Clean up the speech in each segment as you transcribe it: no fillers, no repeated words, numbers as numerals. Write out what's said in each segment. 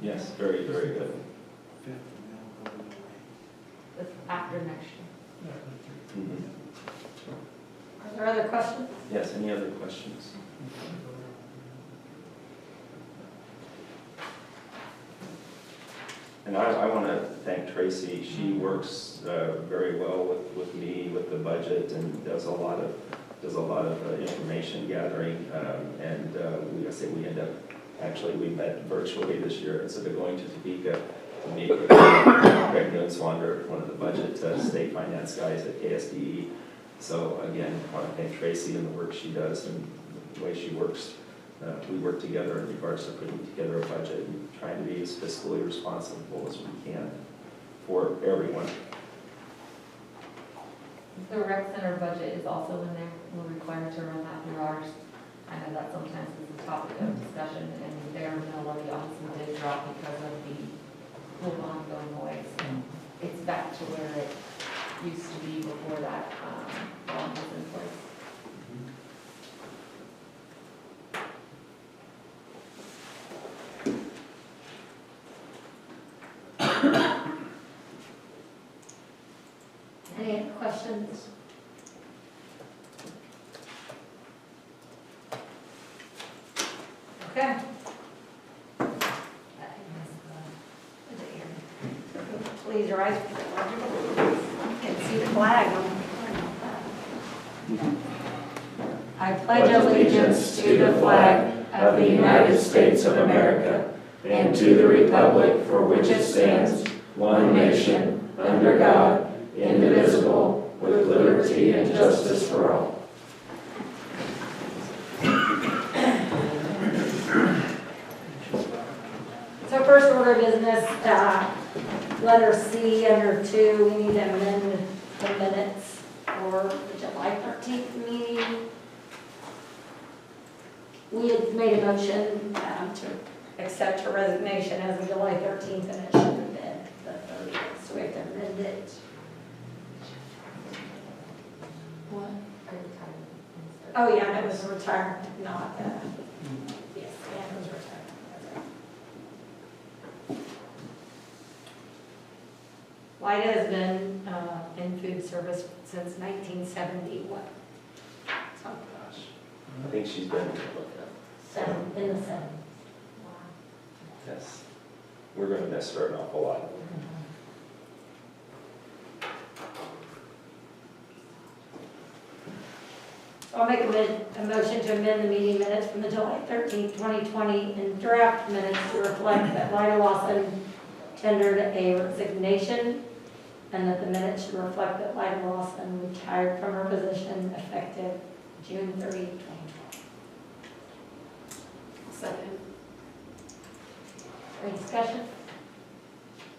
Yes, very, very good. That's after next year. Mhm. Are there other questions? Yes, any other questions? And I want to thank Tracy. She works very well with me, with the budget, and does a lot of information gathering. And I say we end up, actually, we met virtually this year instead of going to Topeka to meet with Greg Nuenswander, one of the budget state finance guys at KSDE. So again, I want to thank Tracy and the work she does and the way she works. We work together in regards to putting together a budget and trying to be as fiscally responsible as we can for everyone. The rec center budget is also in there. We're required to run that through ours. I know that sometimes is a topic of discussion, and their mill levy obviously did drop because of the whole ongoing noise. And it's back to where it used to be before that law was in place. Any other questions? Okay. Please rise for the pledge of allegiance. You can see the flag on I pledge allegiance to the flag of the United States of America and to the republic for which it stands, one nation, under God, indivisible, with liberty and justice for all. So first order of business, letter C under 2, we need to amend the minutes for the July 13th meeting. We had made a motion to accept her resignation as of July 13th, and it should have been the 30th, so we have to amend it. What? Oh, yeah, that was retirement, not, yes, Ann was retirement. That's right. Lyda has been in food service since 1971. So, I think she's been, in the 70s. yes, we're going to miss her an awful lot. I'll make a motion to amend the meeting minutes from the July 13th, 2020 and draft minutes to reflect that Lyda Lawson tendered a resignation, and that the minutes should reflect that Lyda Lawson retired from her position effective June 30, 2020. Second. Any discussion?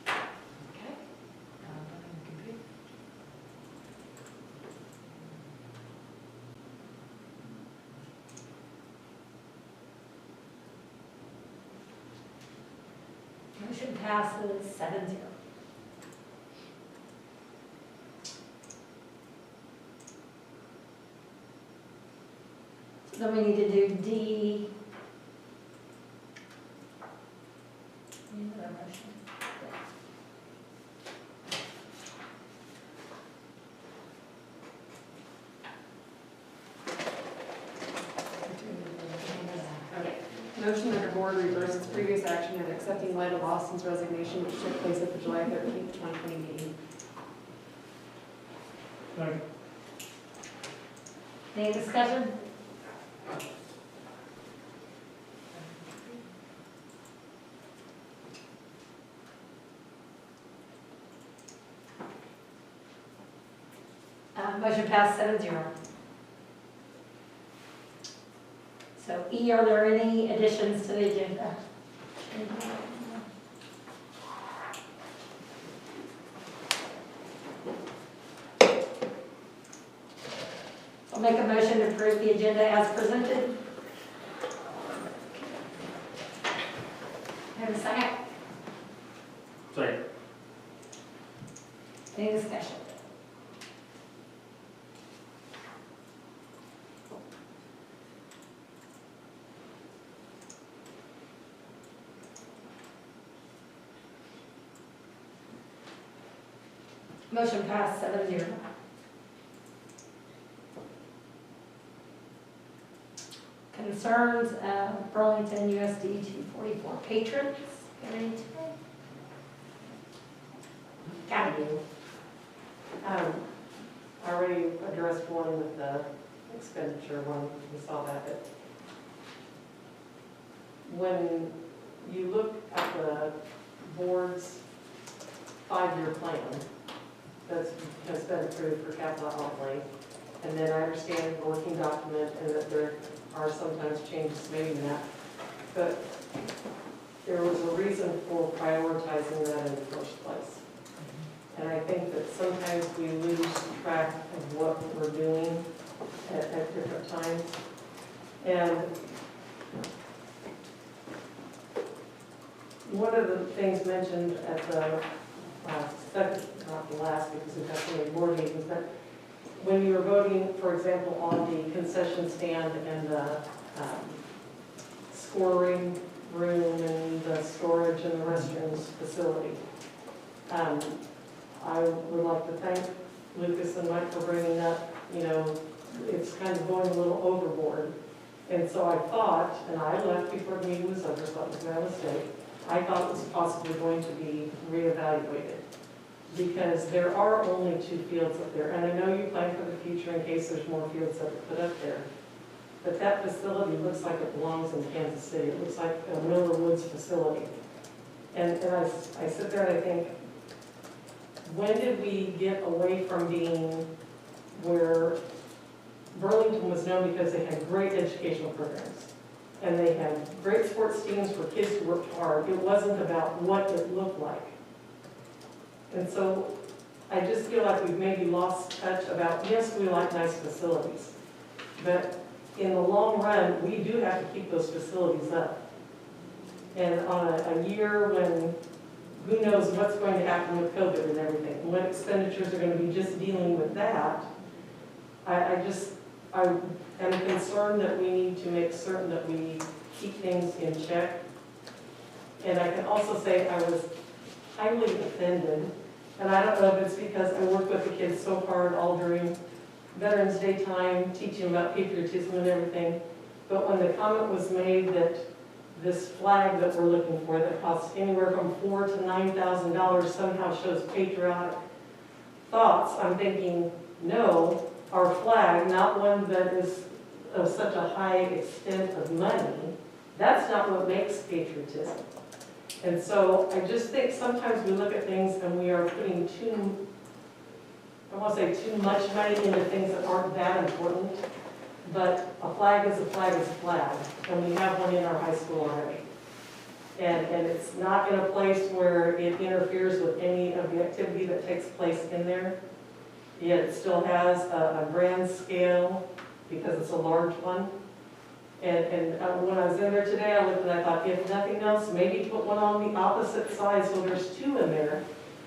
Okay. Motion passes 7-0. So then we need to do D. Another motion. Okay. Motion that the board reverse its previous action and accepting Lyda Lawson's resignation, which took place at the July 13th, 2020 meeting. Any discussion? Motion passed 7-0. So E, are there any additions to the agenda? I'll make a motion to approve the agenda as presented. Have a second? Second. Any discussion? Motion passed 7-0. Concerns of Burlington USD 244 patrons. Got any today? Got it. I already addressed one with the expenditure one, we saw that, but when you look at the board's 5-year plan has been approved for capital outlay, and then I understand the working document and that there are sometimes changes made in that, but there was a reason for prioritizing that in the first place. And I think that sometimes we lose track of what we're doing at different times. And one of the things mentioned at the second, not the last because we've got so many board meetings, but when you were voting, for example, on the concession stand and the scoring room and the storage and the restrooms facility, I would like to thank Lucas and Mike for bringing up, it's kind of going a little overboard. And so I thought, and I left before the meeting was over, so it was my mistake, I thought it was possibly going to be reevaluated. Because there are only 2 fields up there, and I know you plan for the future in case there's more fields that are put up there. But that facility looks like it belongs in Kansas City. It looks like a Miller Woods facility. And I sit there and I think, when did we get away from being where Burlington was known because they had great educational programs and they had great sports teams for kids who worked hard. It wasn't about what it looked like. And so I just feel like we've maybe lost touch about, yes, we like nice facilities, but in the long run, we do have to keep those facilities up. And on a year when who knows what's going to happen with COVID and everything, and what expenditures are going to be just dealing with that, I am concerned that we need to make certain that we keep things in check. And I can also say I was highly offended, and I don't know if it's because I worked with the kids so hard all during Veterans Day time, teaching about patriotism and everything, but when the comment was made that this flag that we're looking for that costs anywhere from $4,000 to $9,000 somehow shows patriotic thoughts, I'm thinking, no, our flag, not one that is of such a high extent of money, that's not what makes patriotism. And so I just think sometimes we look at things and we are putting I won't say too much money into things that aren't that important, but a flag is a flag is a flag, and we have one in our high school already. And it's not in a place where it interferes with any of the activity that takes place in there, yet it still has a grand scale because it's a large one. And when I was in there today, I looked and I thought, if nothing else, maybe put one on the opposite side so there's 2 in there.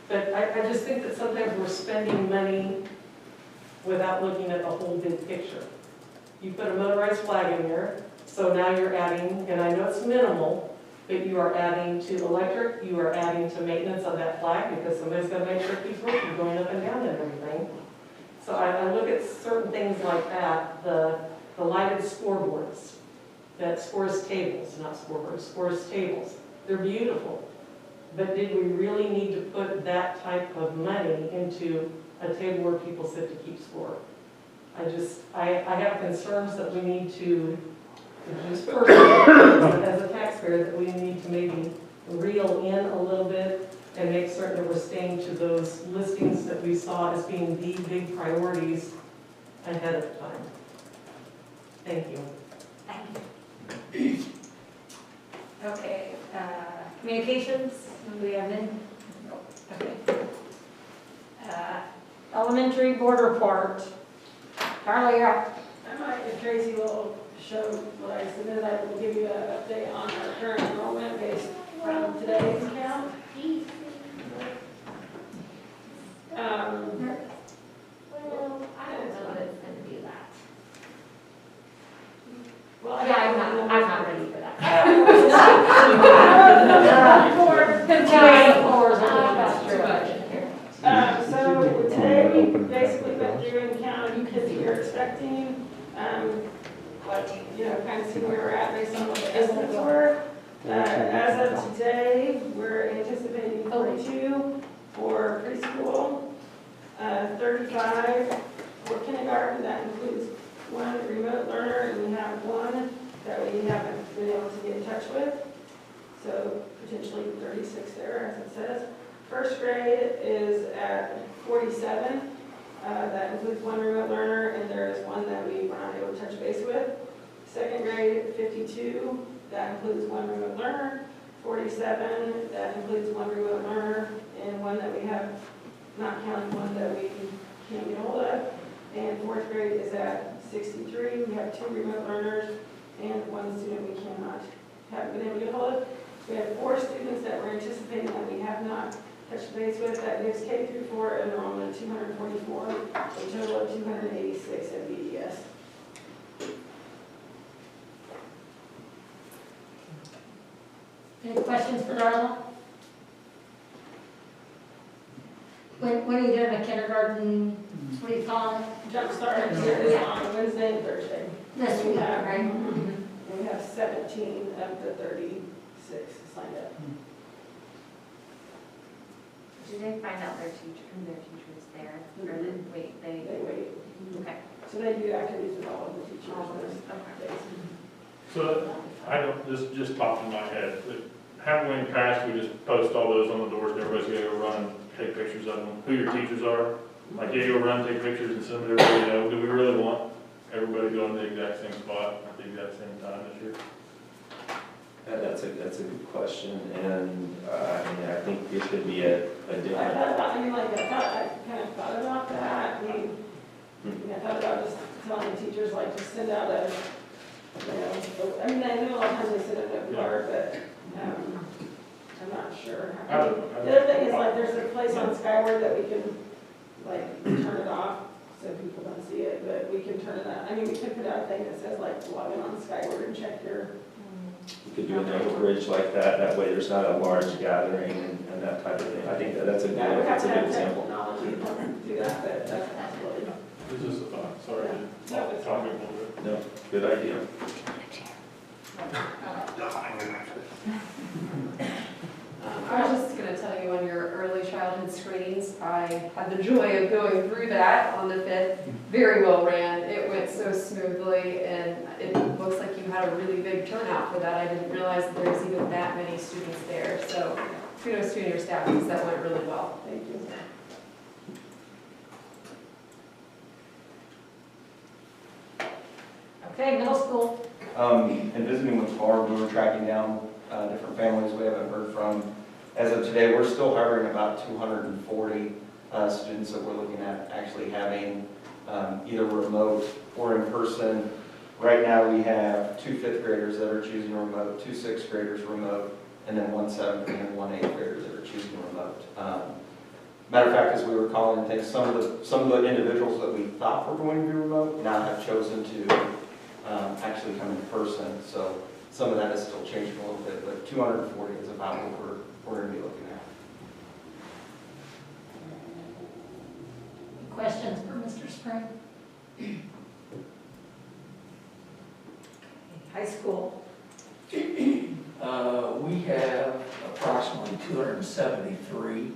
But I just think that sometimes we're spending money without looking at the whole big picture. You put a motorized flag in there, so now you're adding, and I know it's minimal, but you are adding to electric, you are adding to maintenance of that flag because somebody's got to make sure it keeps working, going up and down and everything. So I look at certain things like that, the lighted scoreboards that scores tables, not scoreboards, scores tables. They're beautiful. But did we really need to put that type of money into a table where people sit to keep score? I have concerns that we need to, just personally, as a taxpayer, that we need to maybe reel in a little bit and make certain that we're staying to those listings that we saw as being the big priorities ahead of time. Thank you. Thank you. Okay, communications, do we have any? No. Okay. Elementary board report. Carly, you're up. I might, if Tracy will show what I submitted, I will give you an update on our current enrollment based from today's count. Well, I don't know that it's going to do that. Well, Yeah, I'm not ready for that. Two 84s. That's true. So kind of see where we're at based on what the estimates were. As of today, we're anticipating 42 for preschool, 35 for kindergarten. That includes one remote learner, and we have one that we haven't been able to get in touch with. So potentially 36 there, as it says. First grade is at 47. That includes one remote learner, and there is one that we were not able to touch base with. Second grade, 52. That includes one remote learner. 47. That includes one remote learner, and one that we have, not counting one that we can't get hold of. And fourth grade is at 63. We have 2 remote learners and 1 student we haven't been able to get hold of. We have 4 students that we're anticipating that we have not touched base with. That gives K through 4 enrollment of 244, a total of 286 at BES. Any questions for Darla? When are you doing a kindergarten, what do you call it? Jumpstart is on Wednesday and Thursday. This week, have, right? And we have 17 of the 36 signed up. Do they find out their teachers there, or did They wait. okay. So they do activities with all of the teachers on those days. So, I don't, just popped in my head, but haven't we in the past, we just post all those on the doors, and everybody's gonna go run, take pictures of them, who your teachers are? Like, yeah, go run, take pictures and send them to everybody, do we really want everybody going to the exact same spot at the exact same time this year? That's a good question, and I think it could be a I different. thought about, I kind of thought about that. I thought about just telling the teachers, like, just send out a, I know a lot of times they send it in a card, but, I'm not sure. The other thing is, like, there's a place on Skyward that we can, like, turn it off so people don't see it, but we can turn it on. We can put out a thing that says, like, log in on Skyward and check your. You could do an overbridge like that way there's not a large gathering and that type of thing. I think that's a good, Yeah, we have that's a to good have example. technology to do that, but that's a possibility. It's just a thought, sorry, Yeah, it's talking a little bit. No, good idea. I was just going to tell you on your early childhood screenings, I had the joy of going through that on the 5th. Very well ran. It went so smoothly, and it looks like you had a really big turnout for that. I didn't realize that there was even that many students there. So kudos to you and your staff, because that went really well. Thank you. Okay, middle school. In visiting with Barb, we were tracking down different families we haven't heard from. As of today, we're still hiring about 240 students that we're looking at actually having either remote or in person. Right now, we have 2 5th graders that are choosing remote, 2 6th graders remote, and then 1 7th and 1 8th graders that are choosing remote. Matter of fact, as we were calling things, some of the individuals that we thought were going to be remote now have chosen to actually come in person. So some of that is still changing a little bit, but 240 is about what we're going to be looking at. Questions for Mr. Spring? High school. We have approximately 273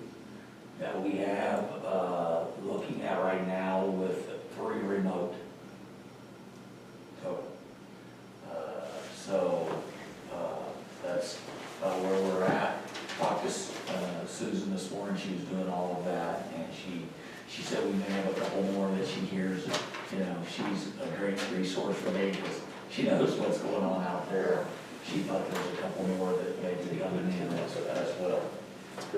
that we have looking at right now with 3 remote total. That's where we're at. Talked to Susan this morning, she was doing all of that, and she said we may have a couple more that she hears. She's a great resource for me because she knows what's going on out there. She thought there was a couple more that may be coming in as well.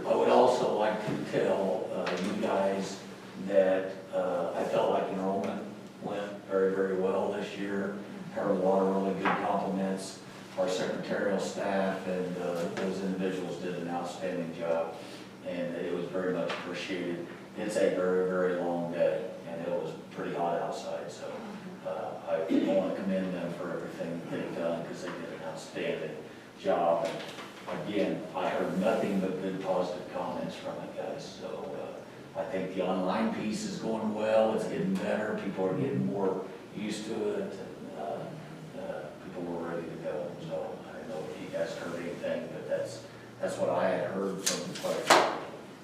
I would also like to tell you guys that I felt like enrollment went very, very well this year. Heard a lot of really good compliments. Our secretarial staff and those individuals did an outstanding job, and it was very much appreciated. It's a very, very long day, and it was pretty hot outside, so I want to commend them for everything they've done because they did an outstanding job. And again, I heard nothing but good positive comments from it, guys. So I think the online piece is going well. It's getting better. People are getting more used to it. And ready to go. So I don't know if you guys heard anything, but that's what I had heard from the clerk.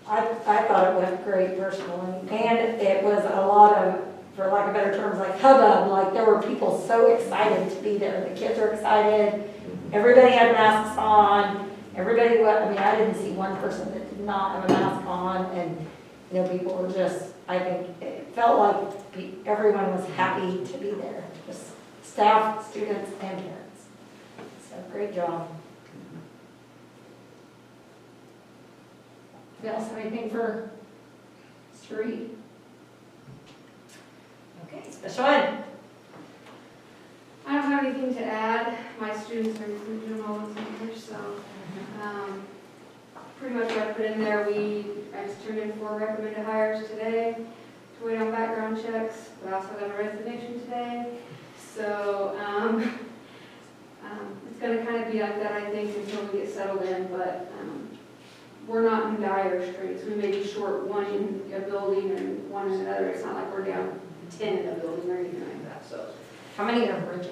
I thought it went great personally, and it was a lot of, for lack of better terms, like hubbub, like there were people so excited to be there. The kids were excited, everybody had masks on, everybody, I mean, I didn't see one person that did not have a mask on, and, you know, people were just, I think, it felt like everyone was happy to be there, just staff, students, and parents. So, great job. You else have anything for Sheree? Okay, special ed. I don't have anything to add. My students are doing all those numbers, so, pretty much what I put in there, I just turned in 4 recommended hires today to wait on background checks. We also got a resignation today. So, it's gonna kind of be like that, I think, until we get settled in, but, we're not in dire straits. We may be short one in a building and one in another. It's not like we're down 10 in a building or anything like that, so. How many are bridges?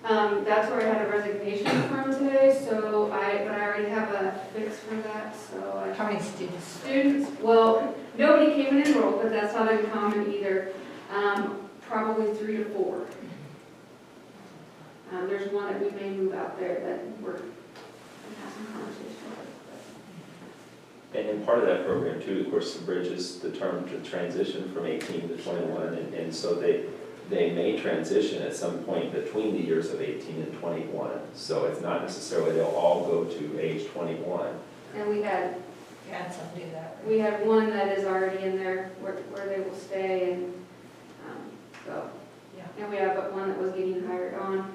That's where I had a resignation from today, so but I already have a fix for that, so. How many students? Students, well, nobody came and enrolled, but that's not uncommon either. Probably 3 to 4. There's one that we may move out there that we're gonna have some conversation with. And part of that program too, of course, the bridge is the term to transition from 18 to 21, and so they may transition at some point between the years of 18 and 21. So it's not necessarily they'll all go to age 21. And we had some do that. We have one that is already in there where they will stay, and so, Yeah. and we have one that was getting hired on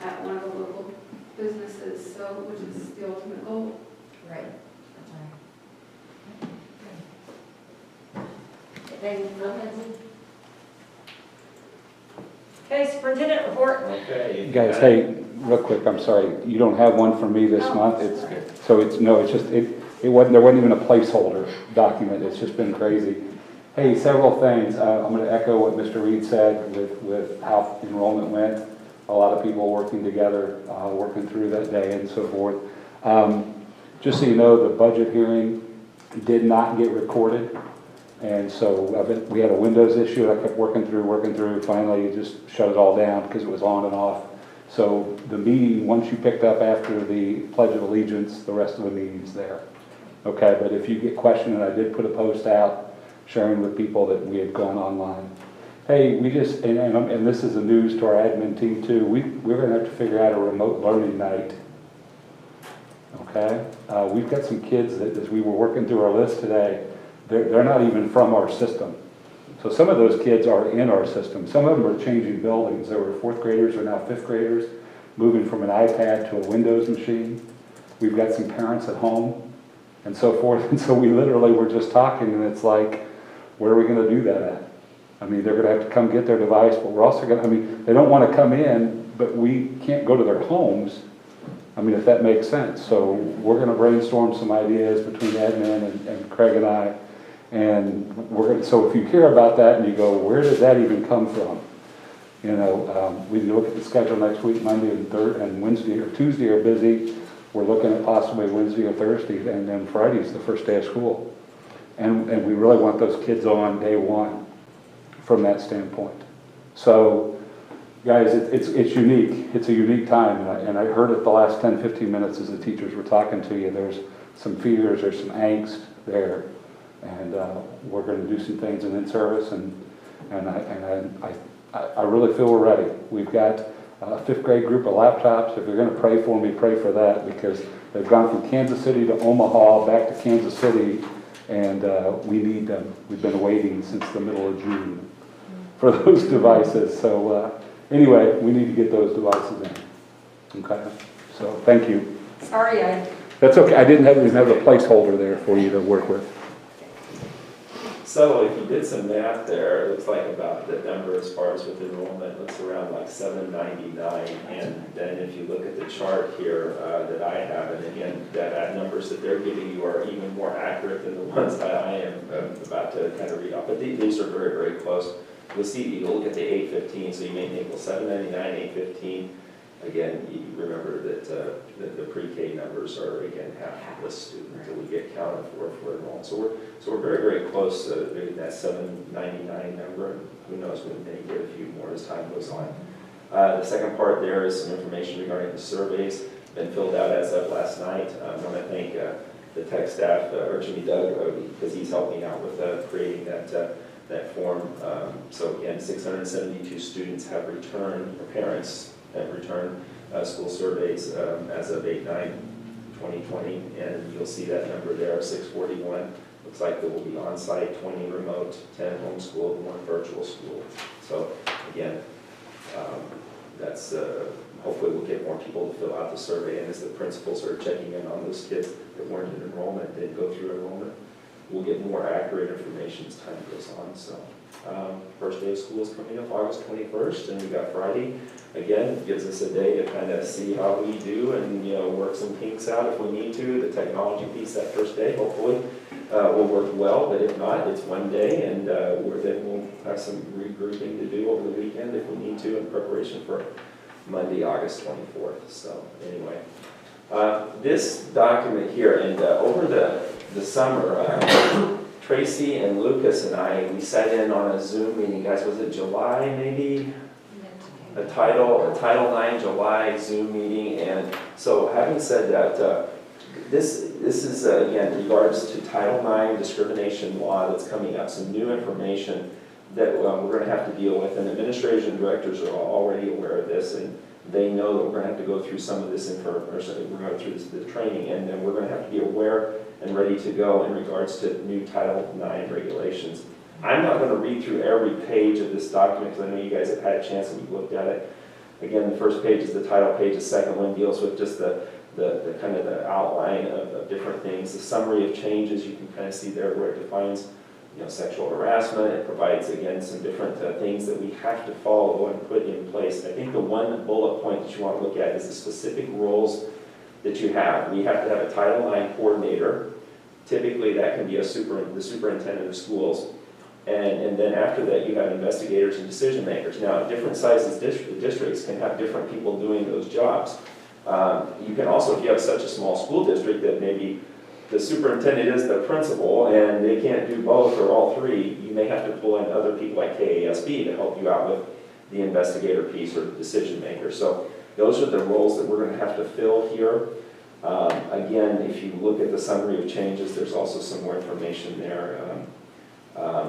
at one of the local businesses, so, which is the ultimate goal. Right. Okay, superintendent report. Okay. Guys, hey, real quick, I'm sorry, you don't have one for me this month? It's just, it wasn't, there wasn't even a placeholder document, it's just been crazy. Hey, several things, I'm gonna echo what Mr. Reed said with how enrollment went. A lot of people working together, working through that day and so forth. Just so you know, the budget hearing did not get recorded. And so we had a Windows issue. I kept working through. Finally, it just shut it all down because it was on and off. So the meeting, once you picked up after the Pledge of Allegiance, the rest of the meeting's there. Okay, but if you get questioned, and I did put a post out sharing with people that we had gone online. Hey, we just, and this is the news to our admin team too, we're going to have to figure out a remote learning night. Okay? We've got some kids that, as we were working through our list today, they're not even from our system. So some of those kids are in our system. Some of them are changing buildings. There were 4th graders or now 5th graders moving from an iPad to a Windows machine. We've got some parents at home and so forth. And so we literally were just talking, and it's like, where are we going to do that at? I mean, they're going to have to come get their device, but we're also going to, I mean, they don't want to come in, but we can't go to their homes. I mean, if that makes sense. So we're going to brainstorm some ideas between admin and Craig and I. And we're going to, so if you hear about that and you go, where did that even come from? You know, we look at the schedule next week. Monday and Wednesday or Tuesday are busy. We're looking at possibly Wednesday or Thursday, and then Friday's the first day of school. And we really want those kids on day one from that standpoint. So, guys, it's unique. It's a unique time, and I heard it the last 10, 15 minutes as the teachers were talking to you. There's some fears, there's some angst there, and we're going to do some things in in-service, and I really feel we're ready. We've got a 5th grade group of laptops. If you're going to pray for me, pray for that, because they've gone from Kansas City to Omaha, back to Kansas City, and we need them. We've been waiting since the middle of June for those devices. So anyway, we need to get those devices in. Okay, so thank you. Sorry, That's okay. I didn't even have a placeholder there for you to work with. So if you did some math there, it looks like about the number as far as with enrollment looks around like 799. And then if you look at the chart here that I have, and again, that numbers that they're giving you are even more accurate than the ones that I am about to kind of read off. But these are very, very close. You'll see, you'll look at the 815, so you may think, well, 799, 815. again, you remember that the pre-K numbers are, again, half the students that we get counted for enrollment. So we're very, very close to that 799 number, and who knows, we may get a few more as time goes on. The second part there is some information regarding the surveys, been filled out as of last night. I want to thank the tech staff, or Jimmy Doug, because he's helping out with creating that form. So again, 672 students have returned, or parents have returned school surveys as of 8/9/2020, and you'll see that number there, 641. Looks like there will be on-site, 20 remote, 10 homeschooled, 1 virtual school. So again, that's hopefully we'll get more people to fill out the survey, and as the principals are checking in on those kids that weren't in enrollment, didn't go through enrollment, we'll get more accurate information as time goes on. So first day of school is coming up August 21st, and we got Friday. Again, it gives us a day to kind of see how we do and, you know, work some kinks out if we need to. The technology piece that first day, hopefully, will work well, but if not, it's one day, and then we'll have some regrouping to do over the weekend if we need to in preparation for Monday, August 24th. So anyway, this document here, and over the summer, Tracy and Lucas and I, we sat in on a Zoom meeting, guys, was it July maybe? A Title IX July Zoom meeting, and so having said that, this is, again, in regards to Title IX discrimination law that's coming up, some new information that we're going to have to deal with, and administrators and directors are already aware of this, and they know that we're going to have to go through some of this information, we're going through the training, and then we're going to have to be aware and ready to go in regards to new Title IX regulations. I'm not going to read through every page of this document because I know you guys have had a chance and you've looked at it. Again, the first page is the title page, the second one deals with just the kind of the outline of different things. The summary of changes, you can kind of see there where it defines, you know, sexual harassment. It provides, again, some different things that we have to follow and put in place. I think the one bullet point that you want to look at is the specific roles that you have. We have to have a Title IX coordinator. Typically, that can be the superintendent of schools. And then after that, you have investigators and decision makers. Now, different sizes districts can have different people doing those jobs. You can also, if you have such a small school district that maybe the superintendent is the principal and they can't do both or all three, you may have to pull in other people like KASB to help you out with the investigator piece or the decision maker. So those are the roles that we're going to have to fill here. Again, if you look at the summary of changes, there's also some more information there.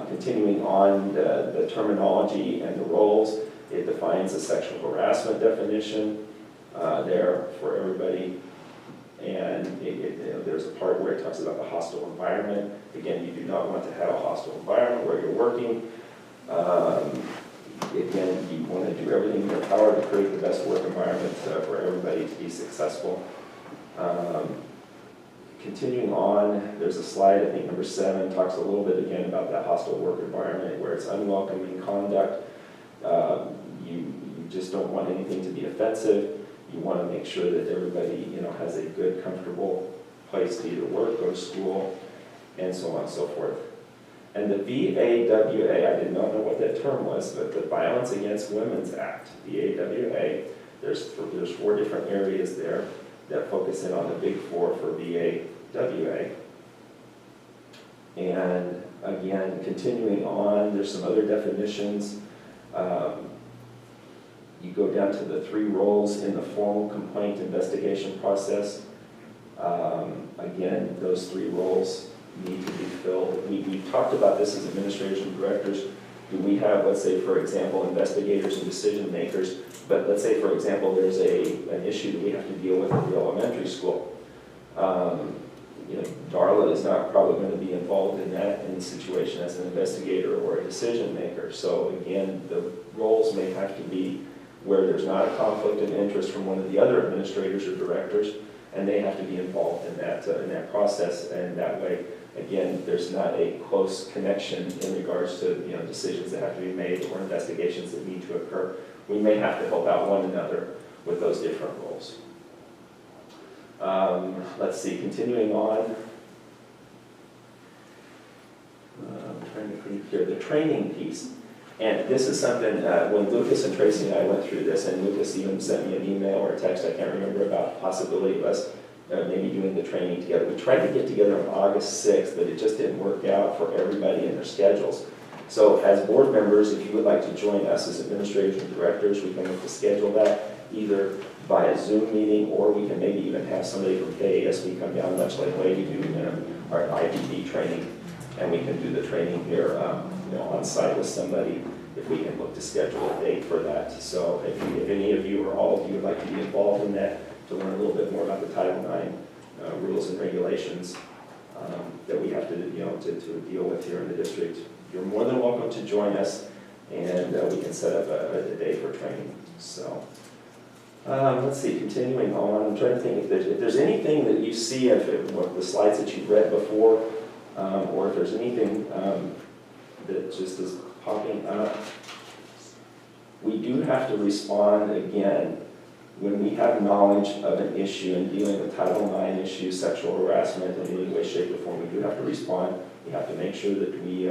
Continuing on the terminology and the roles, it defines the sexual harassment definition there for everybody. And there's a part where it talks about the hostile environment. Again, you do not want to have a hostile environment where you're working. Again, you want to do everything in your power to create the best work environment for everybody to be successful. Continuing on, there's a slide, I think number 7, talks a little bit again about that hostile work environment where it's unwelcoming conduct. You just don't want anything to be offensive. You want to make sure that everybody, you know, has a good, comfortable place to either work, go to school, and so on and so forth. And the VAWA, I did not know what that term was, but the Violence Against Women's Act, VAWA, there's 4 different areas there that focus in on the big 4 for VAWA. And again, continuing on, there's some other definitions. You go down to the 3 roles in the formal complaint investigation process. Again, those 3 roles need to be filled. We talked about this as administrators and directors. Do we have, let's say, for example, investigators and decision makers, but let's say, for example, there's an issue that we have to deal with at the elementary school. You know, Darla is not probably going to be involved in that in the situation as an investigator or a decision maker. So again, the roles may have to be where there's not a conflict of interest from one of the other administrators or directors, and they have to be involved in that process. And that way, again, there's not a close connection in regards to, you know, decisions that have to be made or investigations that need to occur. We may have to help out one another with those different roles. Let's see, continuing on. I'm trying to think here, the training piece. And this is something, when Lucas and Tracy and I went through this, and Lucas even sent me an email or a text, I can't remember, about the possibility of us maybe doing the training together. We tried to get together on August 6th, but it just didn't work out for everybody and their schedules. So as board members, if you would like to join us as administrators and directors, we can look to schedule that either via Zoom meeting, or we can maybe even have somebody from KASB come down, much like way we do in our IBD training, and we can do the training here on site with somebody, if we can look to schedule a date for that. So if any of you or all of you would like to be involved in that, to learn a little bit more about the Title IX rules and regulations that we have to deal with here in the district, you're more than welcome to join us, and we can set up a day for training. So let's see, continuing on, I'm trying to think if there's anything that you see of the slides that you've read before, or if there's anything that just is popping up. We do have to respond again when we have knowledge of an issue in dealing with Title IX issues, sexual harassment in any way, shape, or form. We do have to respond. We have to make sure that we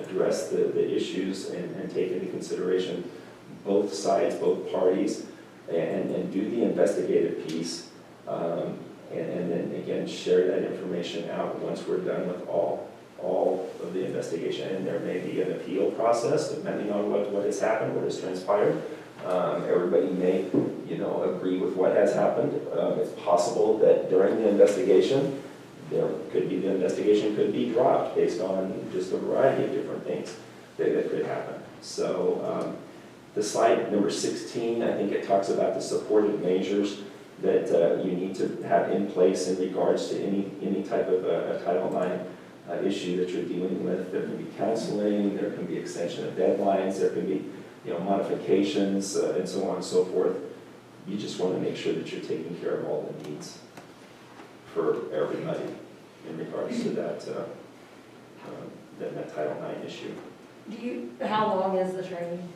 address the issues and take into consideration both sides, both parties, and do the investigative piece. And then again, share that information out once we're done with all of the investigation. And there may be an appeal process depending on what has happened, what has transpired. Everybody may, agree with what has happened. It's possible that during the investigation, the investigation could be dropped based on just a variety of different things that could happen. So the slide number 16, I think it talks about the supportive measures that you need to have in place in regards to any type of a Title IX issue that you're dealing with. There can be counseling, there can be extension of deadlines, there can be modifications, and so on and so forth. You just want to make sure that you're taking care of all the needs for everybody in regards to that Title IX issue. How long is the training?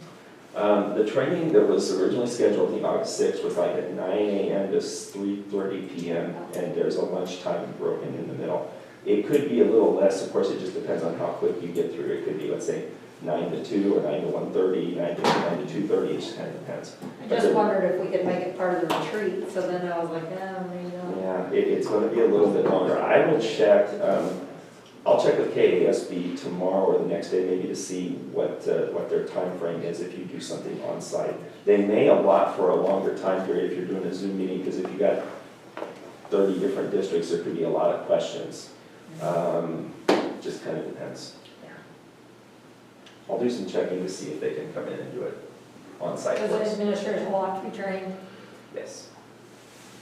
The training that was originally scheduled the August 6th was like at 9 a.m. to 3:30 p.m. and there's a lunchtime broken in the middle. It could be a little less, of course, it just depends on how quick you get through. It could be, let's say, 9 to 2 or 9 to 1:30, 9 to 2:30, it just kind of depends. I just wondered if we could make it part of the retreat, so then I was like, no, maybe not. Yeah, it's going to be a little bit longer. I will check, I'll check with KASB tomorrow or the next day maybe to see what their time frame is if you do something on site. They may allot for a longer time period if you're doing a Zoom meeting, because if you got 30 different districts, there could be a lot of questions. Just kind of depends. I'll do some checking to see if they can come in and do it on site. Does the administrators will have to be trained? Yes.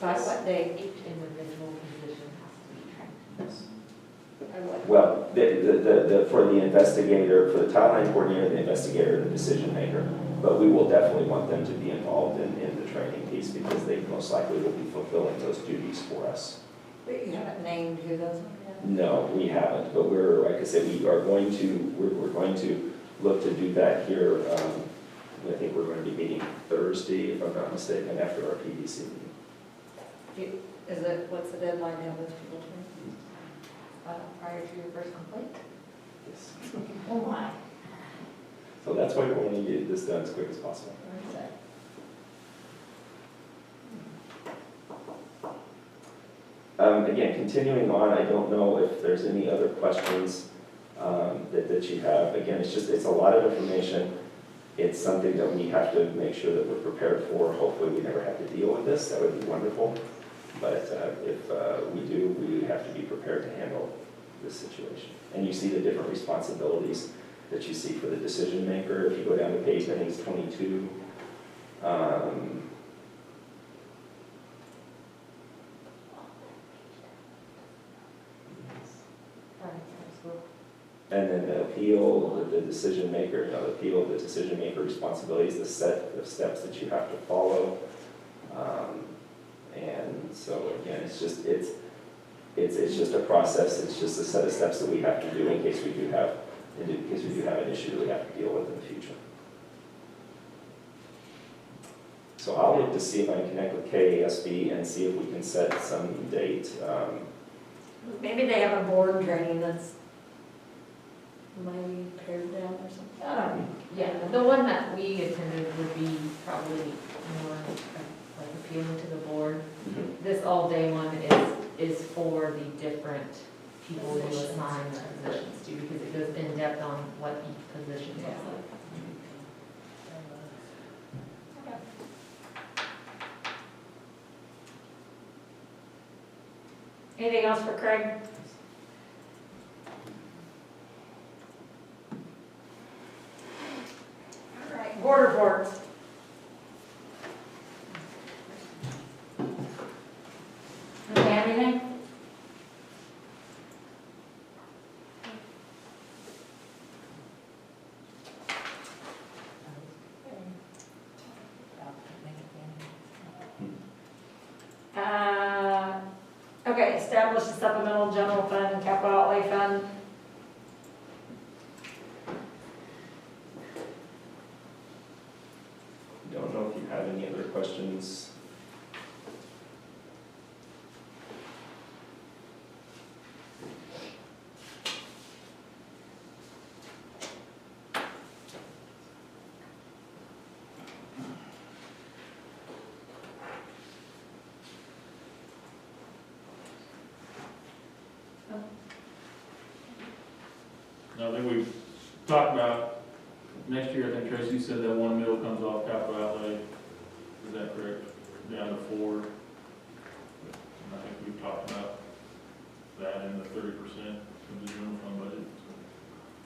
By what date? Each individual position has to be trained. Yes. By what? Well, for the investigator, for the Title IX coordinator, the investigator, the decision maker, but we will definitely want them to be involved in the training piece, because they most likely will be fulfilling those duties for us. But you haven't named who those are yet? No, we haven't, but like I said, we're going to look to do that here. I think we're going to be meeting Thursday, if I'm not mistaken, after our PDC meeting. What's the deadline to have those people trained? Prior to your first complaint? Yes. Oh my. So that's why we want to get this done as quick as possible. Again, continuing on, I don't know if there's any other questions that you have. Again, it's a lot of information. It's something that we have to make sure that we're prepared for. Hopefully we never have to deal with this. That would be wonderful. But if we do, we have to be prepared to handle this situation. And you see the different responsibilities that you see for the decision maker. If you go down to page, I think it's 22. And then the appeal, the decision maker, the appeal, the decision maker responsibilities, the set of steps that you have to follow. And so again, it's just a process. It's just a set of steps that we have to do in case we do have an issue that we have to deal with in the future. So I'll look to see if I can connect with KASB and see if we can set some date. Maybe they have a board training that's maybe pared down or something. I don't know. Yeah, the one that we attended would be probably more like appealing to the board. This all-day one is for the different people you assign the positions to, because it goes in depth on what each position is. Anything else for Craig? All right, board reports. Okay, anything? Okay, establish a supplemental general fund and capital outlay fund. Don't know if you have any other questions. No, I think we talked about, next year, I think Tracy said that $1 million comes off capital outlay. Is that correct? Down to 4. And I think we've talked about that in the 30% of the general fund budget.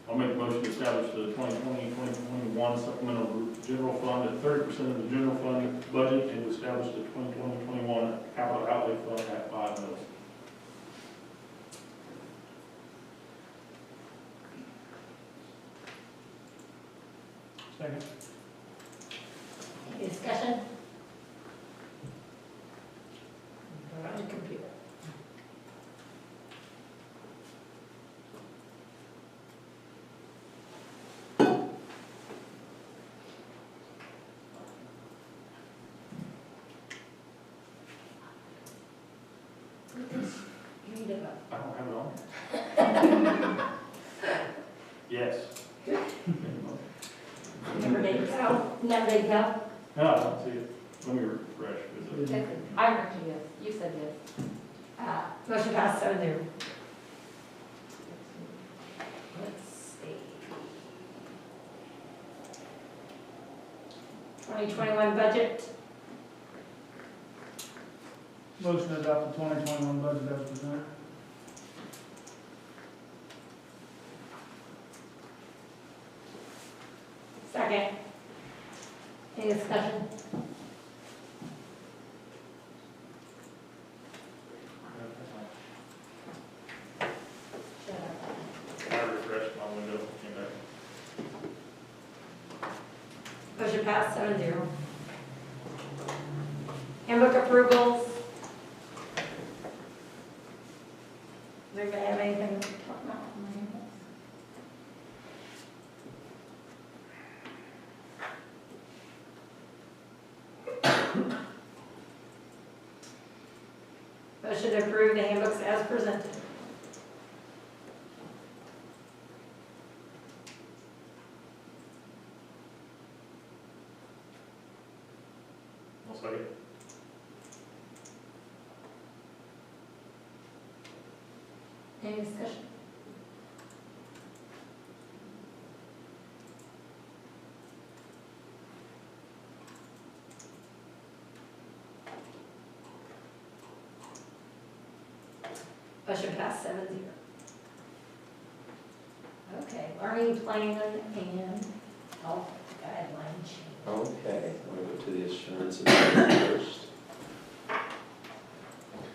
I'll make a motion to establish the 2020-2021 supplemental general fund at 30% of the general fund budget and to establish the 2020-21 capital outlay fund at $5 million. Second. Any discussion? Go on your computer. You need a I don't have it on. Yes. Never did go. Never did go. No, I don't see it. Let me refresh. I'm actually yes, you said yes. Motion passed 7-0. Let's see. 2021 budget. Motion to adopt the 2021 budget as presented. Second. Any discussion? I refreshed my window, came back. Motion passed 7-0. Handbook approvals. Does anybody have anything to talk about? Motion to approve the handbooks as presented. I'll second. Any discussion? Motion passed 7-0. Okay, learning plan and health guideline change. Okay, I'm gonna go to the assurances first.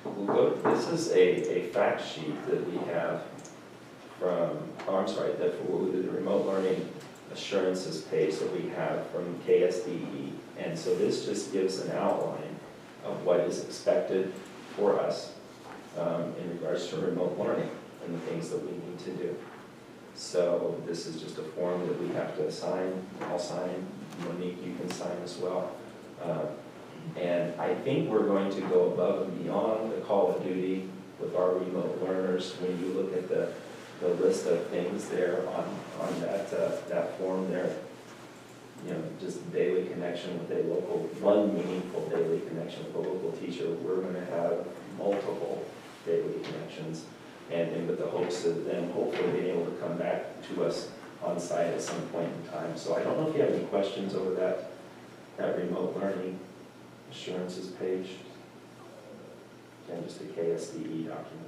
We'll go, this is a fact sheet that we have from, oh, I'm sorry, that for the remote learning assurances page that we have from KSDE. And so this just gives an outline of what is expected for us in regards to remote learning and the things that we need to do. So this is just a form that we have to sign. I'll sign. Monique, you can sign as well. And I think we're going to go above and beyond the call of duty with our remote learners. When you look at the list of things there on that form there. You know, just daily connection with a local, one meaningful daily connection with a local teacher. We're gonna have multiple daily connections, and with the hopes of them hopefully being able to come back to us on site at some point in time. So I don't know if you have any questions over that remote learning assurances page. Again, just a KSDE document.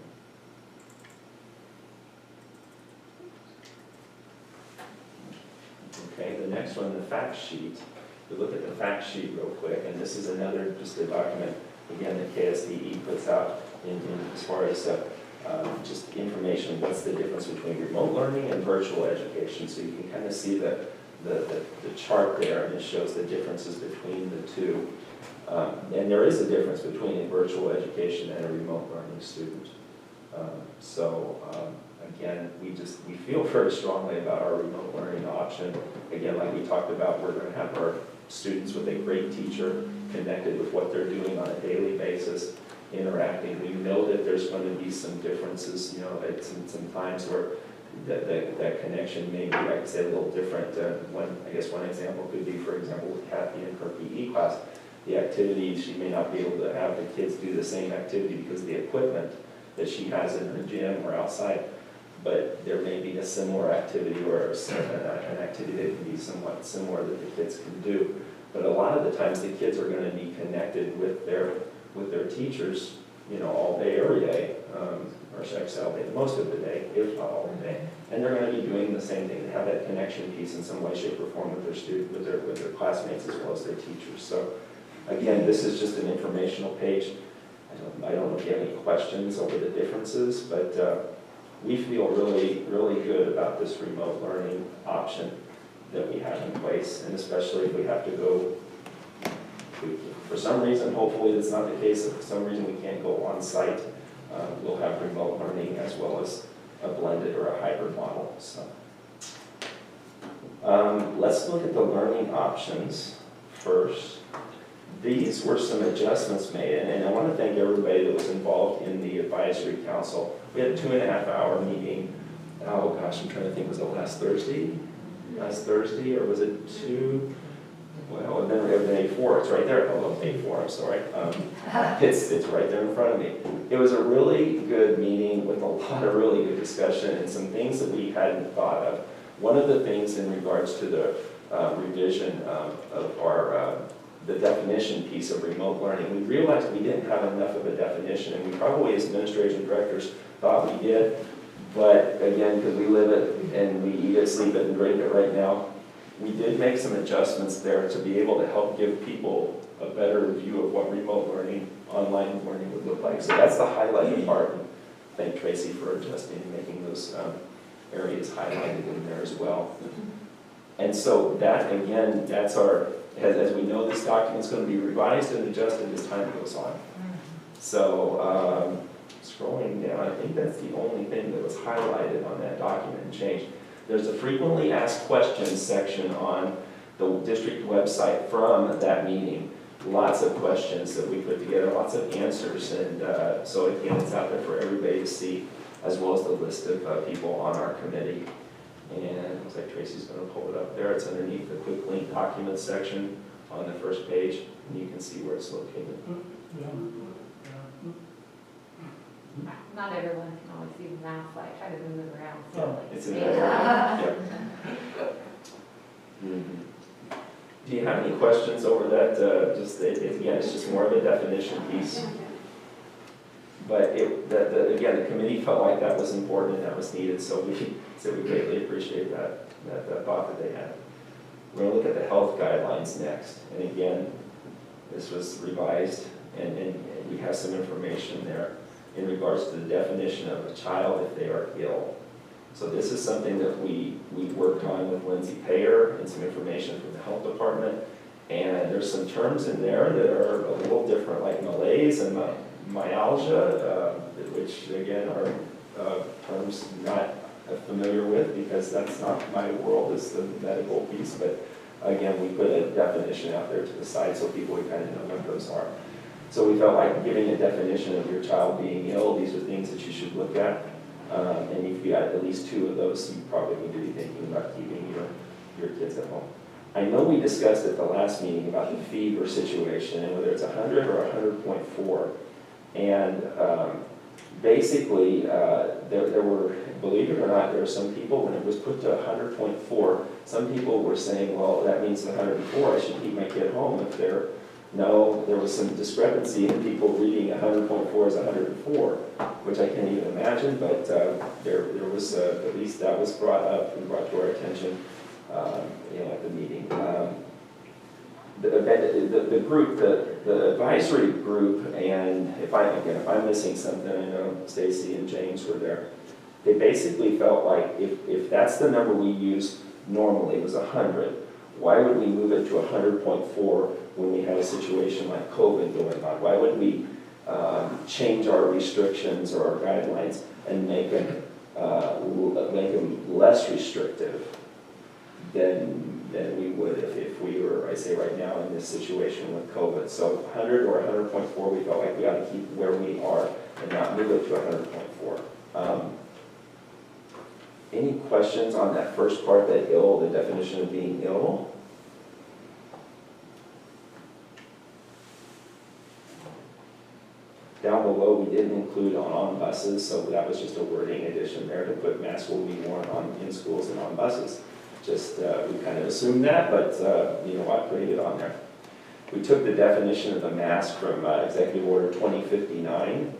Okay, the next one, the fact sheet. We look at the fact sheet real quick, and this is another, just a document, again, that KSDE puts out in as far as just information, what's the difference between remote learning and virtual education. So you can kind of see the chart there, and it shows the differences between the two. And there is a difference between a virtual education and a remote learning student. Again, we feel very strongly about our remote learning option. Again, like we talked about, we're going to have our students with a great teacher connected with what they're doing on a daily basis, interacting. We know that there's going to be some differences, you know, at some times where that connection may be, like I said, a little different. I guess one example could be, for example, with Kathy in her PE class, the activities, she may not be able to have the kids do the same activity because of the equipment that she has in her gym or outside. But there may be a similar activity or an activity that can be somewhat similar that the kids can do. But a lot of the times the kids are going to be connected with their teachers, you know, all day, every day, or should I say all day, most of the day, if not all the day. And they're going to be doing the same thing, have that connection piece in some way, shape, or form with their student, with their classmates as well as their teachers. So again, this is just an informational page. I don't know if you have any questions over the differences, but we feel really, really good about this remote learning option that we have in place, and especially if we have to go, for some reason, hopefully that's not the case, if for some reason we can't go on site, we'll have remote learning as well as a blended or a hybrid model. So, let's look at the learning options first. These were some adjustments made, and I want to thank everybody that was involved in the advisory council. We had a 2.5-hour meeting. Oh gosh, I'm trying to think, was it last Thursday? Last Thursday, or was it 2? Well, and then we have the A4, it's right there. Oh, A4, I'm sorry. It's right there in front of me. It was a really good meeting with a lot of really good discussion and some things that we hadn't thought of. One of the things in regards to the revision of our the definition piece of remote learning, we realized we didn't have enough of a definition, and we probably as administrators and directors thought we did, but again, because we live it and we eat it, sleep it, and drink it right now, we did make some adjustments there to be able to help give people a better view of what remote learning, online learning would look like. So that's the highlighted part, and thank Tracy for adjusting and making those areas highlighted in there as well. And so that, again, that's our, as we know, this document's going to be revised and adjusted as time goes on. So scrolling down, I think that's the only thing that was highlighted on that document and changed. There's a frequently asked questions section on the district website from that meeting. Lots of questions that we put together, lots of answers, and so again, it's out there for everybody to see, as well as the list of people on our committee. And it looks like Tracy's going to pull it up there. It's underneath the quick link documents section on the first page, and you can see where it's located. Not everyone can always see the mouse, I try to move it around. So It's in there. Yep. Do you have any questions over that? Again, it's just more of a definition piece. But again, the committee felt like that was important and that was needed, so we greatly appreciate that thought that they had. We're going to look at the health guidelines next. And again, this was revised, and we have some information there in regards to the definition of a child if they are ill. So this is something that we worked on with Lindsay Payer and some information from the health department. And there's some terms in there that are a little different, like malaise and myalgia, which again are terms not familiar with because that's not my world, it's the medical piece. But again, we put a definition out there to the side so people would kind of know what those are. So we felt like giving a definition of your child being ill, these are things that you should look at. And if you got at least 2 of those, you probably need to be thinking about keeping your kids at home. I know we discussed at the last meeting about the fever situation and whether it's 100 or 100.4. And basically, there were, believe it or not, there were some people, when it was put to 100.4, some people were saying, well, that means 104, I should keep my kid home. If there, no, there was some discrepancy in people reading 100.4 as 104, which I can't even imagine, but there was, at least that was brought up and brought to our attention, at the meeting. The group, the advisory group, and if I'm missing something, I know Stacy and James were there. They basically felt like if that's the number we use normally, was 100, why would we move it to 100.4 when we had a situation like COVID going on? Why would we change our restrictions or our guidelines and make them less restrictive than we would if we were, I say right now, in this situation with COVID. So 100 or 100.4, we felt like we ought to keep where we are and not move it to 100.4. Any questions on that first part, that ill, the definition of being ill? Down below, we didn't include on buses, so that was just a wording addition there to put masks will be worn in schools and on buses. Just, we kind of assumed that, but you know what, putting it on there. We took the definition of the mask from Executive Order 2059,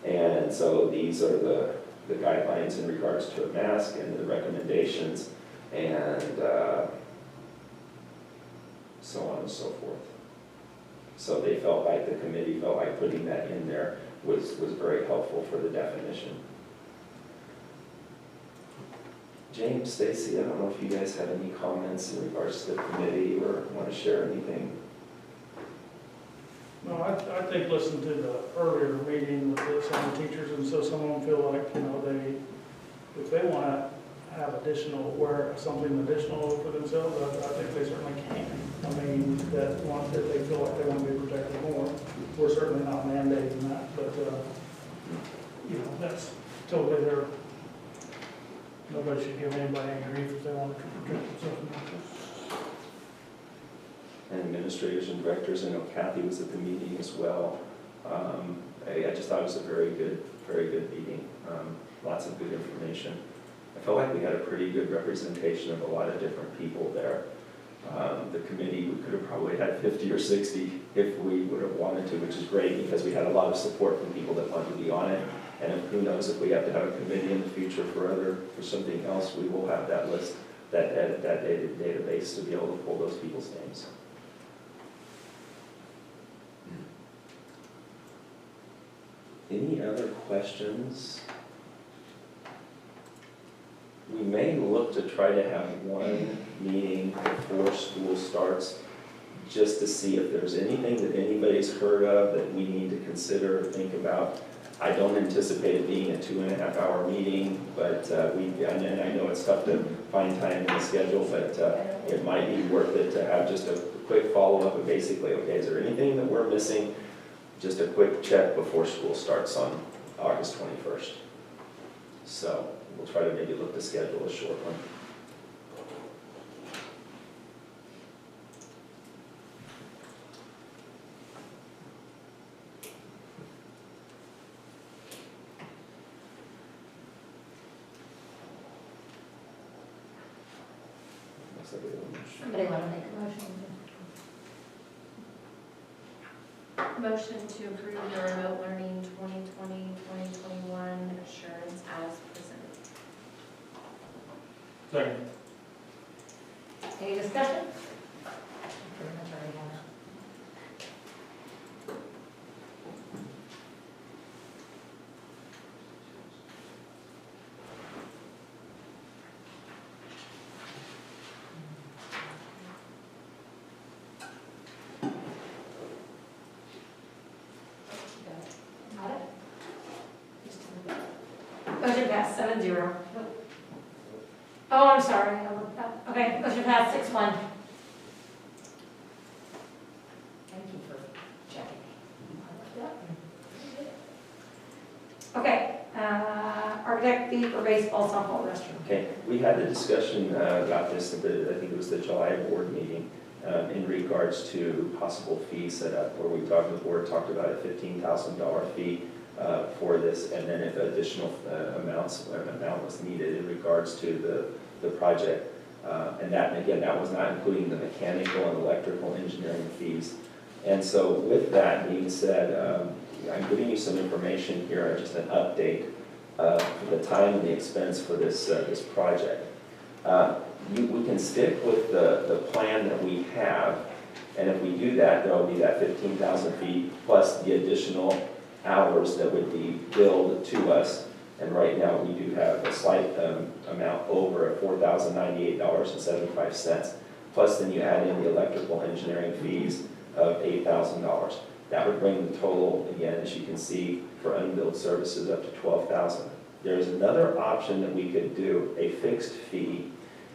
and so these are the guidelines in regards to a mask and the recommendations, and so on and so forth. So they felt like, the committee felt like putting that in there was very helpful for the definition. James, Stacy, I don't know if you guys have any comments in regards to the committee or want to share anything. No, I think listen to the earlier meeting with some of the teachers, and so some of them feel like, you know, if they want to have something additional for themselves, I think they certainly can. I mean, if they feel like they want to be protected more, we're certainly not mandating that, but, you know, that's totally their, nobody should give anybody any grief if they want to protect themselves. And administrators and directors, I know Kathy was at the meeting as well. I just thought it was a very good meeting. Lots of good information. I felt like we had a pretty good representation of a lot of different people there. The committee, we could have probably had 50 or 60 if we would have wanted to, which is great because we had a lot of support from people that wanted to be on it. And who knows, if we have to have a committee in the future for something else, we will have that list, that database to be able to pull those people's names. Any other questions? We may look to try to have one meeting before school starts, just to see if there's anything that anybody's heard of that we need to consider or think about. I don't anticipate it being a 2.5-hour meeting, but and I know it's tough to find time in the schedule, but it might be worth it to have just a quick follow-up of basically, okay, is there anything that we're missing? Just a quick check before school starts on August 21st. So we'll try to maybe look to schedule a short one. Somebody want to make a motion? Motion to approve the remote learning 2020-2021 assurance as presented. Second. Any discussion? Pretty much already have it. Got it? Motion passed 7-0. Oh, I'm sorry. I looked up. Okay, motion passed 6-1. Thank you for checking. I looked up. Okay, our architect fee for baseball, softball, restroom. Okay, we had a discussion about this at the, I think it was the July board meeting, in regards to possible fees set up, where we talked, the board talked about a $15,000 fee for this, and then if additional amount was needed in regards to the project. And that, again, that was not including the mechanical and electrical engineering fees. And so with that being said, I'm giving you some information here, just an update for the time and the expense for this, this project. We can stick with the plan that we have, and if we do that, there will be that 15,000 feet plus the additional hours that would be billed to us. And right now, we do have a slight amount over at $4,098.75. Plus, then you add in the electrical engineering fees of $8,000. That would bring the total, again, as you can see, for unbilled services up to $12,000. There's another option that we could do, a fixed fee.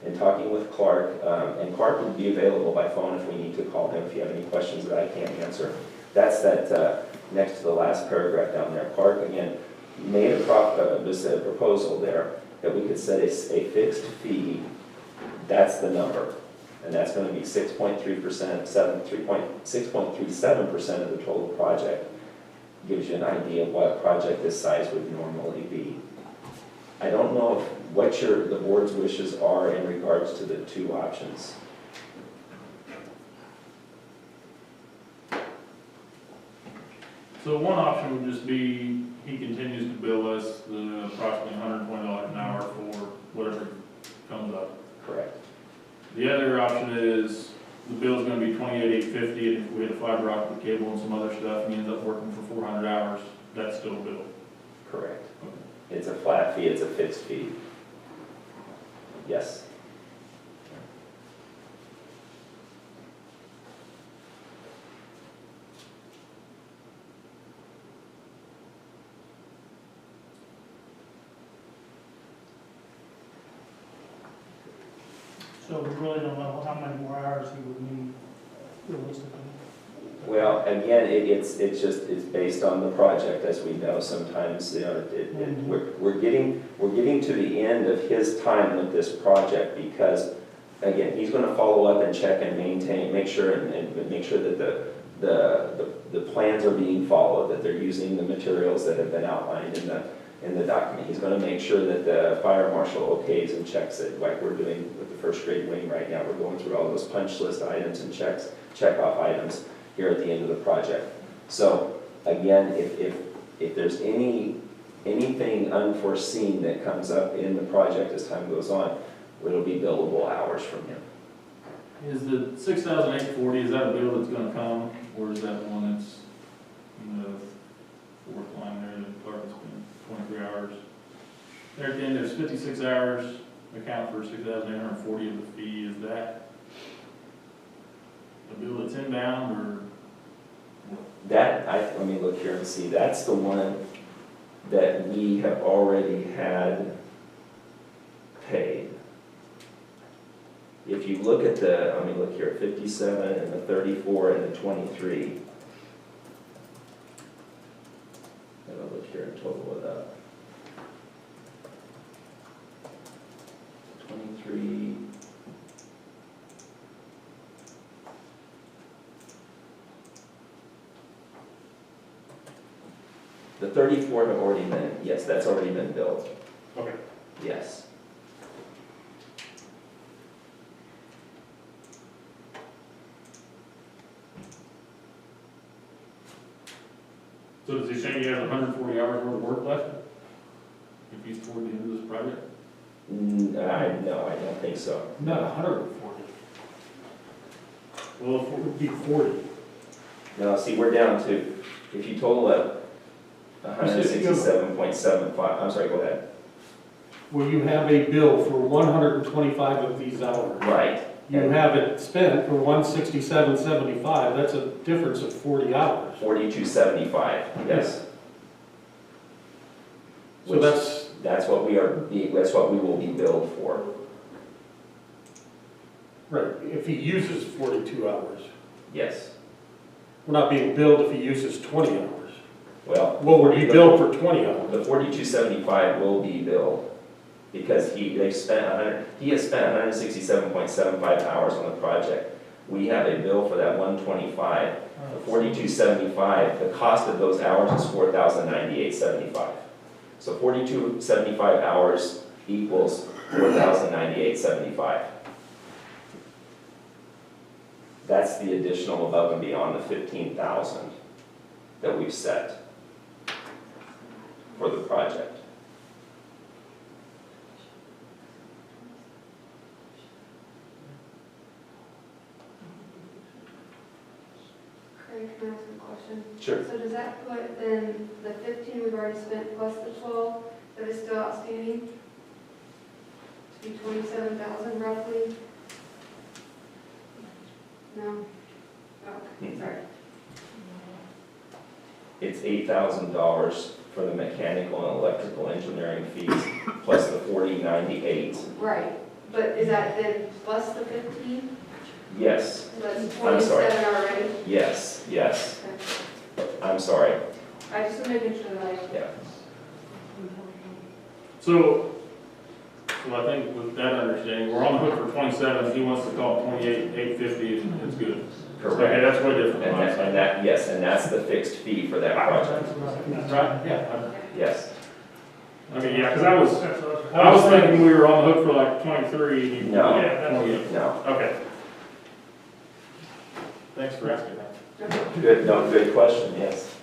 In talking with Clark, and Clark would be available by phone if we need to call him if you have any questions that I can't answer. That's that next to the last paragraph down there. Clark, again, made a proposal there that we could set a fixed fee. That's the number, and that's going to be 6.3%, 6.37% of the total project. Gives you an idea of what a project this size would normally be. I don't know what the board's wishes are in regards to the two options. So one option would just be, he continues to bill us the approximately $120 an hour for whatever comes up. Correct. The other option is, the bill's gonna be $28,850, and if we had a fiber optic cable and some other stuff, and he ends up working for 400 hours, that's still billed. Correct. Okay. It's a flat fee, it's a fixed fee. Yes. So we really don't know how many more hours he would need realistically. Well, again, it's based on the project, as we know. Sometimes, you know, we're getting to the end of his time with this project because, again, he's going to follow up and check and maintain, make sure and make sure that the plans are being followed, that they're using the materials that have been outlined in the document. He's going to make sure that the fire marshal okays and checks it, like we're doing with the first grade wing right now. We're going through all those punch list items and check off items here at the end of the project. So again, if there's anything unforeseen that comes up in the project as time goes on, it'll be billable hours from him. Is the $6,840, is that a bill that's gonna come, or is that one that's in the fourth line there, that Clark has been 23 hours? There at the end, there's 56 hours, account for $6,840 of the fee. Is that a bill that's inbound, or? That, let me look here and see, that's the one that we have already had paid. If you look at let me look here, 57 and the 34 and the 23. And I'll look here and total it up. 23. The 34 have already been, yes, that's already been billed. Okay. Yes. So does he say he has 140 hours worth of work left? If he's toward the end of this project? No, I don't think so. Not 140. Well, It would be 40. No, see, we're down to, if you total up 167.75, I'm sorry, go ahead. Where you have a bill for 125 of these hours. Right. You have it spent for 167.75, that's a difference of 40 hours. 42.75, yes. So Which- that's, That's what we will be billed for. right, if he uses 42 hours. Yes. We're not being billed if he uses 20 hours. Well. Well, would you bill for 20 of them? The 4275 will be billed, because he has spent 167.75 hours on the project. We have a bill for that 125. The 4275, the cost of those hours is $4,098.75. So 4275 hours equals $4,098.75. That's the additional above and beyond the 15,000 that we've set for the project. Craig, can I ask a question? Sure. So does that put then the 15 we've already spent plus the 12 that is still outstanding to be 27,000 roughly? No? Okay, sorry. It's $8,000 for the mechanical and electrical engineering fees, plus the 4098. Right, but is that then plus the 15? Yes, So that's I'm sorry. 27 already? yes, yes. Okay. I'm sorry, I just want to make sure that I. yeah. So I think with that understanding, we're on the hook for 27, he wants to call 28,850, and it's good. Okay, Correct. that's way different than And last time. that, yes, and that's the fixed fee for that project. Right, yeah. Yes. Okay, yeah, because I was thinking we were on the hook for like 23. and you- No. Yeah, 28. No, Okay. Thanks for asking that. good question, yes.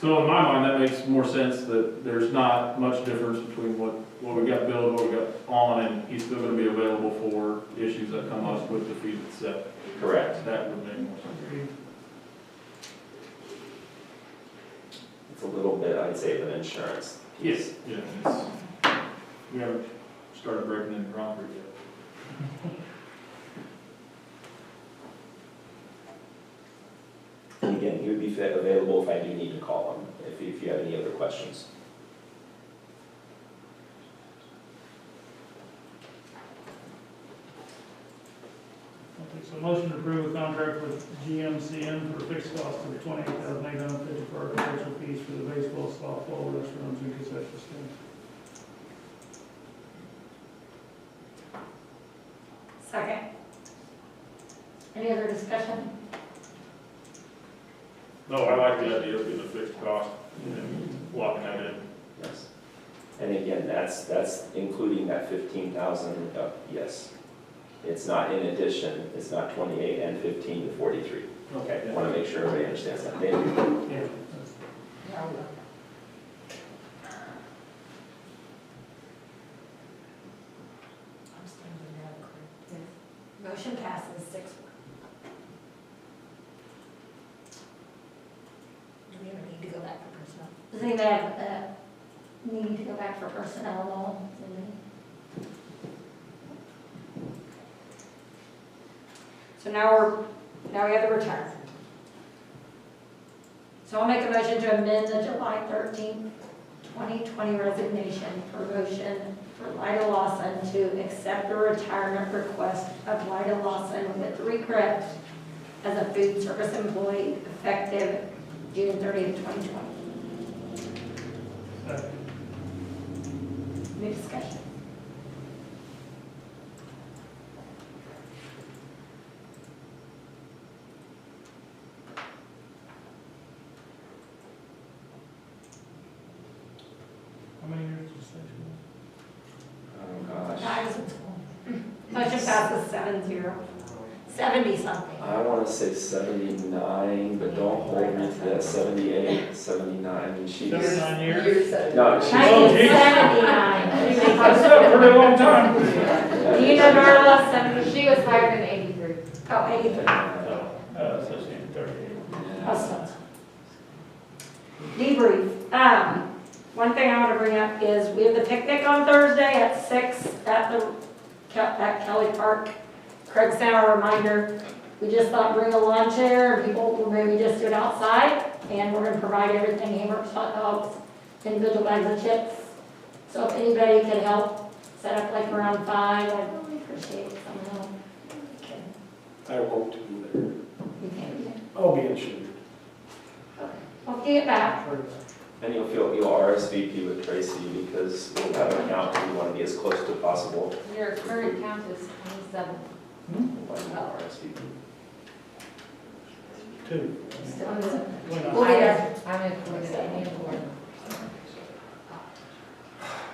So in my mind, that makes more sense that there's not much difference between what we got billed, what we got on, and he's still gonna be available for issues that come up with the fee that's set. Correct. That would make more sense. It's a little bit, I'd say, of an insurance piece. Yeah, we haven't started breaking into concrete yet. And again, he would be available if I do need to call him, if you have any other questions. Okay, so motion to approve a contract with GMCN for a fixed cost of $28,850 for architectural fees for the baseball, softball, restrooms, and concession stand. Second. Any other discussion? No, I like the idea of getting a fixed cost and locking that in. Yes. And again, that's including that 15,000, yes. It's not in addition, it's not 28 and 15 to 43. Okay, I want to make sure everybody understands that. Thank you. Yeah. Motion passes 6-1. Do we ever need to go back for personnel? Does anybody have need to go back for personnel at all? So now we have the return. So I'll make a motion to amend the July 13th, 2020 resignation promotion for Lyda Lawson to accept the retirement request of Lyda Lawson with regret as a food service employee effective June 30th, 2020. Any discussion? How many years did you say? Oh, gosh. I was in school. Motion passes 7-0. 70-something. I want to say 79, but don't hold me to that. 78, 79, and she's... 79 years? Years that- No, she's... 1979. That's a pretty long time. Do you know Darla? 70? She was hired in 83. Oh, 83. So she's 38. Awesome. Debrief. One thing I want to bring up is we have the picnic on Thursday at 6 at Kelly Park. Craig sent a reminder. We just thought bring a lawn chair and people will maybe just do it outside. And we're going to provide everything, hamburgers, hot dogs, individual bags of chips. So if anybody could help set up like around 5, I'd really appreciate some help. I won't be there. You can, I'll be insured. get back. And you'll RSVP with Tracy because we'll have an account and we want to be as close to possible. Your current count is 27. We'll RSVP. 2. We'll be there. I'm included in the board.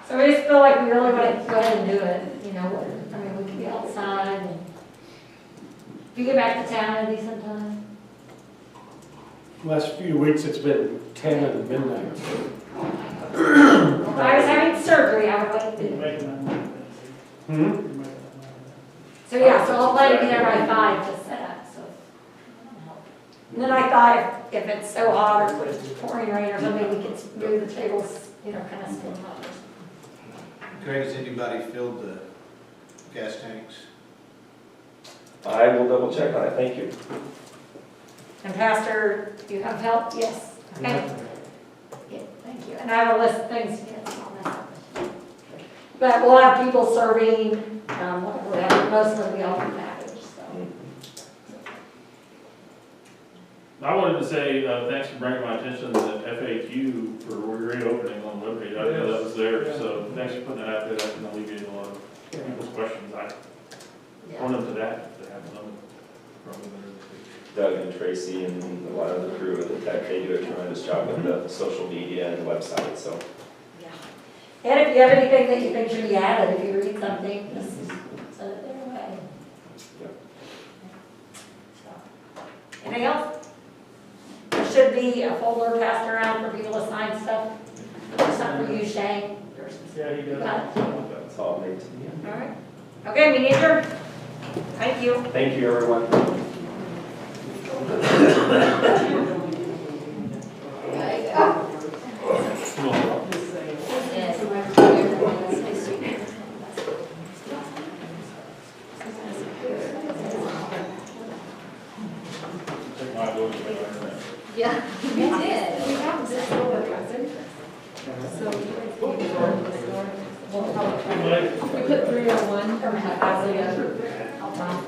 So we just feel like we really want to go ahead and do it, you know, I mean, we can be outside and if you get back to town at a decent time. Last few weeks, it's been 10 and midnight. If I was having surgery, I would wait. You're making that money. Hmm? You're making that money. So yeah, so I'll plan to be there by 5 to set up, so. And then I thought if it's so hot or pouring rain or something, we could move the tables, you know, kind of spin up. Craig, has anybody filled the gas tanks? I will double check on it, thank you. And Pastor, do you have help? Yes. Okay. Yeah, thank you. And I have a list of things to get on this. But we'll have people serving, whatever we have, most of them will be all packaged, so. I wanted to say, thanks for bringing my attention to the FAQ for reopening on the webpage. I didn't know that was there, so thanks for putting that out there. That can alleviate a lot of people's questions. I want them to that, to have them probably better. Doug and Tracy and a lot of the crew at the tech, they do a tremendous job with the social media and the website, so. Yeah. And if you have anything that you think should be added, if you read something, just send it their way. Yep. So, anything else? There should be a folder passed around for people to sign stuff. There's some for you, Shane. Yeah, he does. Got it. That's all made to me. All right. Okay, meeting adjourned. Thank you. Thank you, everyone. Yeah, we did. We have this over present. So we'll probably, we put 301 as a,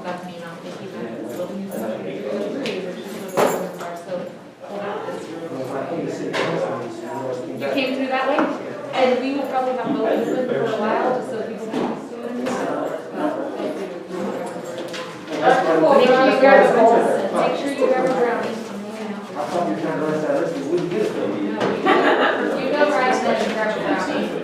that's me, not Vicki, so we'll use 303, which is what the numbers are, so we'll have this. You came through that way? And we will probably have both open for a while, just so people can see it. Make sure you grab a brownie. I thought you were trying to